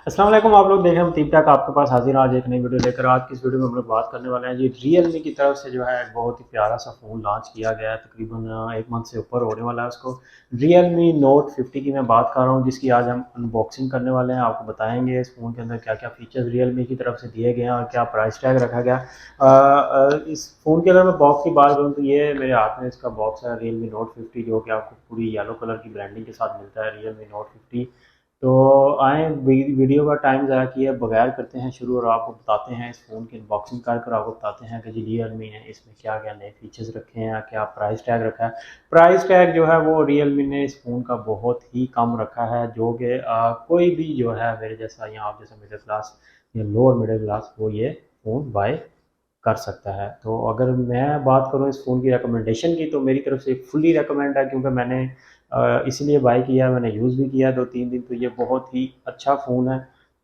अस्सलाम वालेकुम। आप लोग देखें हम टीप टाक आपके पास हाजिर हैं आज एक नई वीडियो लेकर। आज की इस वीडियो में हम लोग बात करने वाले हैं जी रियलमी की तरफ से जो है एक बहुत ही प्यारा सा फ़ोन लॉन्च किया गया है। तकरीबन 1 मंथ से ऊपर होने वाला है उसको। रियलमी नोट 50 की मैं बात कर रहा हूँ, जिसकी आज हम अनबॉक्सिंग करने वाले हैं। आपको बताएंगे इस फ़ोन के अंदर क्या क्या फ़ीचर्स रियलमी की तरफ से दिए गए हैं और क्या प्राइस टैग रखा गया। इस फ़ोन के अगर मैं बॉक्स की बात करूँ तो ये मेरे हाथ में इसका बॉक्स है रियलमी नोट 50, जो कि आपको पूरी येलो कलर की ब्रांडिंग के साथ मिलता है रियलमी नोट 50। तो आए वीडियो का टाइम ज़ाया किए बगैर करते हैं शुरू, और आपको बताते हैं इस फ़ोन की अनबॉक्सिंग कर आपको बताते हैं कि जी रियलमी ने इसमें क्या क्या नए फीचर्स रखे हैं, क्या प्राइस टैग रखा है। प्राइस टैग जो है वो रियलमी ने इस फ़ोन का बहुत ही कम रखा है, जो कि कोई भी जो है मेरे जैसा या आप जैसा मिडिल क्लास या लोअर मिडिल क्लास वो ये फ़ोन बाय कर सकता है। तो अगर मैं बात करूँ इस फ़ोन की रिकमेंडेशन की, तो मेरी तरफ से फुल्ली रिकमेंड है, क्योंकि मैंने इसीलिए बाय किया, मैंने यूज़ भी किया 2-3 दिन, तो ये बहुत ही अच्छा फ़ोन है।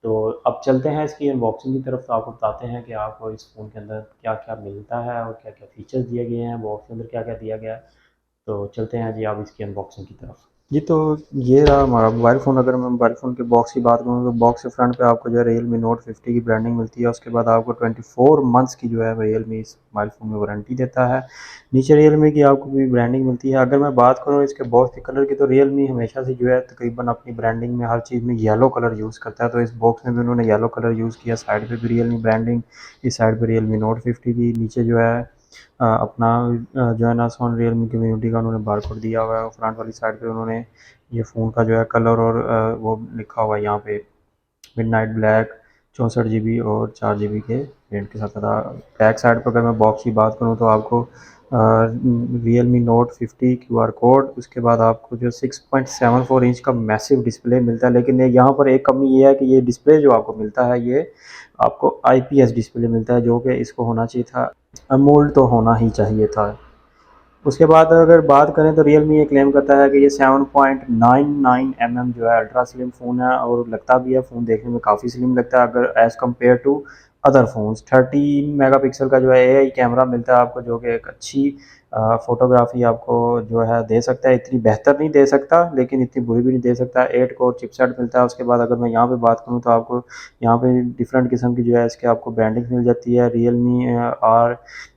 तो अब चलते हैं इसकी अनबॉक्सिंग की तरफ। तो आपको बताते हैं कि आपको इस फ़ोन के अंदर क्या-क्या मिलता है और क्या-क्या फ़ीचर्स दिए गए हैं, बॉक्स के अंदर क्या-क्या दिया गया है। तो चलते हैं जी आप इसकी अनबॉक्सिंग की तरफ। जी, तो ये रहा हमारा मोबाइल फ़ोन। अगर मैं मोबाइल फ़ोन के बॉक्स की बात करूँ तो बॉक्स के फ्रंट पे आपको जो है रियलमी नोट 50 की ब्रांडिंग मिलती है। उसके बाद आपको 24 मंथ्स की जो है रियलमी इस मोबाइल फ़ोन में वारंटी देता है। नीचे रियलमी की आपको भी ब्रांडिंग मिलती है। अगर मैं बात करूँ इसके बॉक्स के कलर की, तो रियलमी हमेशा से जो है तकरीबन अपनी ब्रांडिंग में हर चीज़ में येलो कलर यूज़ करता है। तो इस बॉक्स में भी उन्होंने येलो कलर यूज़ किया। साइड पे भी रियलमी ब्रांडिंग, इस साइड पे रियलमी नोट 50 की, नीचे जो है अपना जो है ना ऑन रियलमी कम्युनिटी का उन्होंने बारकोड दिया हुआ है। और फ्रंट वाली साइड पे उन्होंने ये फ़ोन का जो है कलर और वो लिखा हुआ है यहाँ पे मिडनाइट ब्लैक 64 GB और 4 GB के वेरिएंट के साथ था। बैक साइड पर अगर मैं बॉक्स की बात करूँ तो आपको रियलमी नोट 50 QR कोड, उसके बाद आपको जो 6.74 इंच का मैसिव डिस्प्ले मिलता है। लेकिन यहाँ पर एक कमी ये है कि ये डिस्प्ले जो आपको मिलता है ये आपको IPS डिस्प्ले मिलता है, जो कि इसको होना चाहिए था अमोल्ड, तो होना ही चाहिए था। उसके बाद अगर बात करें तो रियलमी ये क्लेम करता है कि ये 7.99 mm जो है अल्ट्रा स्लिम फ़ोन है, और लगता भी है फ़ोन देखने में काफ़ी स्लिम लगता है अगर as compared to other phones. 13 megapixel का जो है AI कैमरा मिलता है आपको, जो कि एक अच्छी फ़ोटोग्राफी आपको जो है दे सकता है। इतनी बेहतर नहीं दे सकता, लेकिन इतनी बुरी भी नहीं दे सकता। 8 कोर चिपसेट मिलता है। उसके बाद अगर मैं यहाँ पे बात करूँ तो आपको यहाँ पे डिफरेंट किस्म की जो है इसके आपको ब्रांडिंग मिल जाती है। रियलमी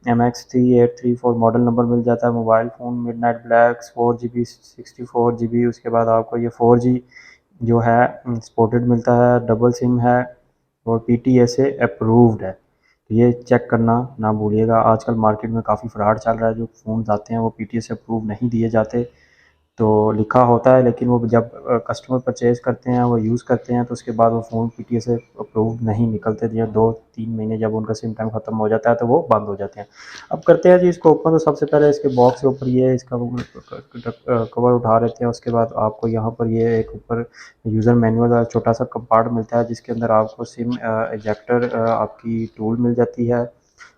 RMX3834 मॉडल नंबर मिल जाता है। Mobile phone midnight black 4 GB 64 GB। उसके बाद आपको ये 4G जो है सपोर्टेड मिलता है, डबल सिम है और PTS से अप्रूव्ड है। तो ये चेक करना ना भूलिएगा। आजकल मार्केट में काफ़ी फ्रॉड चल रहा है, जो फ़ोन आते हैं वो PTS से अप्रूव नहीं दिए जाते। तो लिखा होता है, लेकिन वो जब कस्टमर परचेज़ करते हैं, वो यूज़ करते हैं, तो उसके बाद वो फ़ोन PTS से अप्रूव नहीं निकलते। या 2-3 महीने जब उनका सिम टाइम ख़त्म हो जाता है तो वो बंद हो जाते हैं। अब करते हैं जी इसको ओपन। तो सबसे पहले इसके बॉक्स के ऊपर ये इसका कवर उठा लेते हैं। उसके बाद आपको यहाँ पर ये एक ऊपर यूज़र मैनुअल छोटा सा कंपार्ट मिलता है, जिसके अंदर आपको सिम इजेक्टर आपकी टूल मिल जाती है।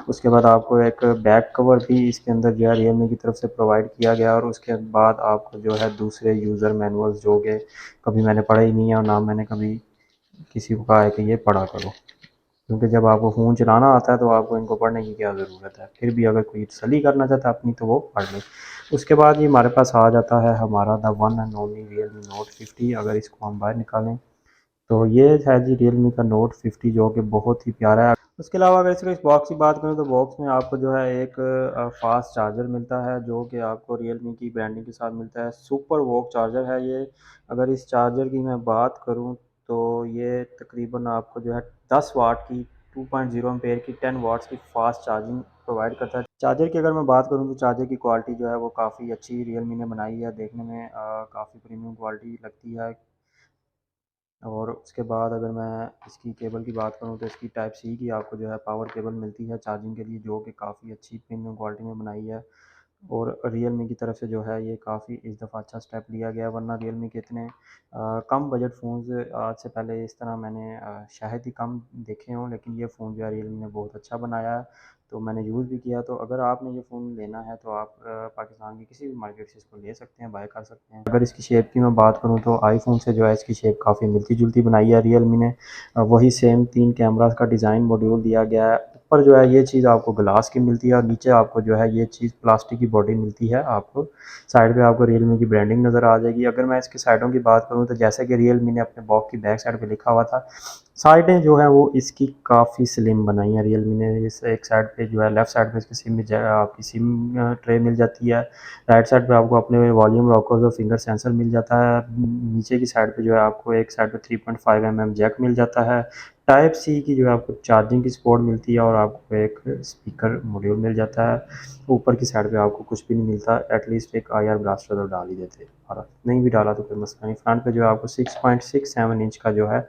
उसके बाद आपको एक बैक कवर भी इसके अंदर जो है रियलमी की तरफ से प्रोवाइड किया गया। और उसके बाद आपको जो है दूसरे यूज़र मैनुअल्स, जो कि कभी मैंने पढ़ा ही नहीं है और ना मैंने कभी किसी को कहा है कि ये पढ़ा करो, क्योंकि जब आपको फ़ोन चलाना आता है तो आपको इनको पढ़ने की क्या ज़रूरत है। फिर भी अगर कोई तसल्ली करना चाहता है अपनी, तो वो पढ़ ले। उसके बाद ये हमारे पास आ जाता है हमारा the one and only Realme note 50। अगर इसको हम बाहर निकालें तो ये है जी रियलमी का नोट 50, जो कि बहुत ही प्यारा है। उसके अलावा अगर इसके इस बॉक्स की बात करें तो बॉक्स में आपको जो है एक फास्ट चार्जर मिलता है, जो कि आपको रियलमी की ब्रांडिंग के साथ मिलता है। सुपर वोक चार्जर है ये। अगर इस चार्जर की मैं बात करूं तो ये तकरीबन आपको जो है 10 वाट की 2.0 एम्पेयर की 10 वाट्स की फास्ट चार्जिंग प्रोवाइड करता है। चार्जर की अगर मैं बात करूं तो चार्जर की क्वालिटी जो है वो काफ़ी अच्छी रियलमी ने बनाई है, देखने में काफ़ी प्रीमियम क्वालिटी लगती है। और उसके बाद अगर मैं इसकी केबल की बात करूँ तो इसकी टाइप सी की आपको जो है पावर केबल मिलती है चार्जिंग के लिए, जो कि काफ़ी अच्छी प्रीमियम क्वालिटी में बनाई है। और रियलमी की तरफ से जो है ये काफ़ी इस दफ़ा अच्छा स्टेप लिया गया, वरना रियलमी के इतने कम बजट फ़ोन्स आज से पहले इस तरह मैंने शायद ही कम देखे हों, लेकिन ये फ़ोन जो है रियलमी ने बहुत अच्छा बनाया है। तो मैंने यूज़ भी किया। तो अगर आपने ये फ़ोन लेना है तो आप पाकिस्तान की किसी भी मार्केट से इसको ले सकते हैं, बाय कर सकते हैं। अगर इसकी शेप की मैं बात करूँ तो आईफ़ोन से जो है इसकी शेप काफ़ी मिलती-जुलती बनाई है रियलमी ने। वही सेम 3 कैमरास का डिज़ाइन मॉड्यूल दिया गया है। ऊपर जो है ये चीज़ आपको ग्लास की मिलती है और नीचे आपको जो है ये चीज़ प्लास्टिक की बॉडी मिलती है। आपको साइड पे आपको रियलमी की ब्रांडिंग नज़र आ जाएगी। अगर मैं इसकी साइडों की बात करूँ तो जैसे कि रियलमी ने अपने बॉक्स की बैक साइड पे लिखा हुआ था, साइडें जो हैं वो इसकी काफ़ी स्लिम बनाई हैं रियलमी ने। इस एक साइड पे जो है लेफ़्ट साइड पे इसकी आपकी सिम ट्रे मिल जाती है। राइट साइड पे आपको अपने वॉल्यूम रॉकर्स और फिंगर सेंसर मिल जाता है। नीचे की साइड पे जो है आपको एक साइड पे 3.5 जैक मिल जाता है। टाइप सी की जो है आपको चार्जिंग की सपोर्ट मिलती है और आपको एक स्पीकर मॉड्यूल मिल जाता है। ऊपर की साइड पे आपको कुछ भी नहीं मिलता, एटलीस्ट एक आईआर ब्लास्टर तो डाल ही देते, और नहीं भी डाला तो कोई मसला नहीं। फ्रंट पे जो है आपको 6.67 इंच का जो है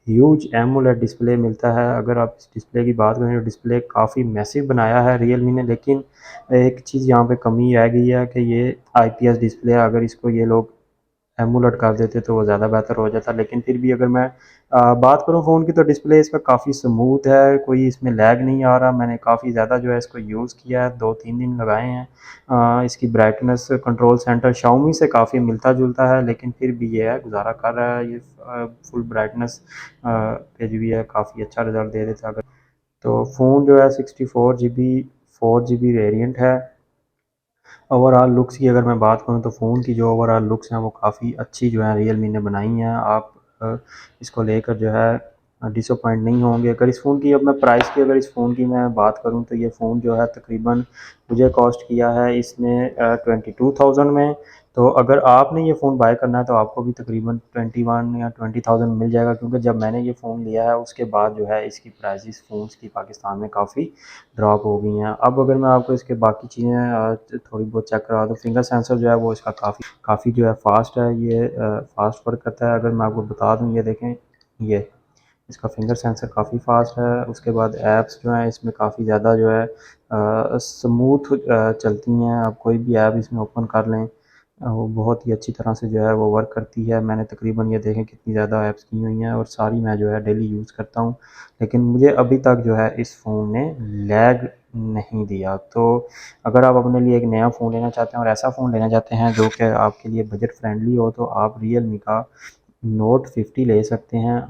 ह्यूज एमोलेड डिस्प्ले मिलता है। अगर आप इस डिस्प्ले की बात करें तो डिस्प्ले काफ़ी मैसिव बनाया है रियलमी ने, लेकिन एक चीज़ यहाँ पे कमी रह गई है कि ये आईपीएस डिस्प्ले है। अगर इसको ये लोग एमुलेट कर देते तो वो ज़्यादा बेहतर हो जाता। लेकिन फिर भी अगर मैं बात करूँ फ़ोन की तो डिस्प्ले इसका काफ़ी स्मूथ है, कोई इसमें लैग नहीं आ रहा। मैंने काफ़ी ज़्यादा जो है इसको यूज़ किया है, 2-3 दिन लगाए हैं। इसकी ब्राइटनेस कंट्रोल सेंटर शाओमी से काफ़ी मिलता-जुलता है, लेकिन फिर भी ये है गुज़ारा कर रहा है। ये फुल ब्राइटनेस पे जो भी है काफ़ी अच्छा रिज़ल्ट दे देता है। अगर तो फ़ोन जो है 64 जीबी 4 जीबी वेरिएंट है। ओवरऑल लुक्स की अगर मैं बात करूँ तो फ़ोन की जो ओवरऑल लुक्स हैं वो काफ़ी अच्छी जो है रियलमी ने बनाई हैं। आप इसको लेकर जो है डिसअपॉइंट नहीं होंगे। अगर इस फ़ोन की अब मैं प्राइस की अगर इस फ़ोन की मैं बात करूँ तो ये फ़ोन जो है तकरीबन मुझे कॉस्ट किया है इसने 22,000 में। तो अगर आपने ये फ़ोन बाय करना है तो आपको भी तकरीबन 21 या 20,000 मिल जाएगा, क्योंकि जब मैंने ये फ़ोन लिया है उसके बाद जो है इसकी प्राइसेस फ़ोन्स की पाकिस्तान में काफ़ी ड्रॉप हो गई हैं। अब अगर मैं आपको इसके बाकी चीज़ें थोड़ी बहुत चेक करवा दूँ, फिंगर सेंसर जो है वो इसका काफ़ी जो है फ़ास्ट है, ये फ़ास्ट वर्क करता है। अगर मैं आपको बता दूँ, ये देखें, ये इसका फिंगर सेंसर काफ़ी फ़ास्ट है। उसके बाद ऐप्स जो हैं इसमें काफ़ी ज़्यादा जो है स्मूथ चलती हैं। आप कोई भी ऐप इसमें ओपन कर लें, वो बहुत ही अच्छी तरह से जो है वो वर्क करती है। मैंने तकरीबन ये देखें कितनी ज़्यादा ऐप्स की हुई हैं और सारी मैं जो है डेली यूज़ करता हूँ, लेकिन मुझे अभी तक जो है इस फ़ोन ने लैग नहीं दिया। तो अगर आप अपने लिए एक नया फ़ोन लेना चाहते हैं और ऐसा फ़ोन लेना चाहते हैं जो कि आपके लिए बजट फ्रेंडली हो, तो आप रियलमी का नोट 50 ले सकते हैं,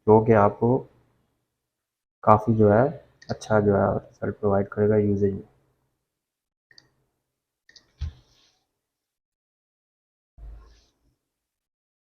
जो कि आपको काफ़ी जो है अच्छा जो है रिज़ल्ट प्रोवाइड करेगा यूजेज में।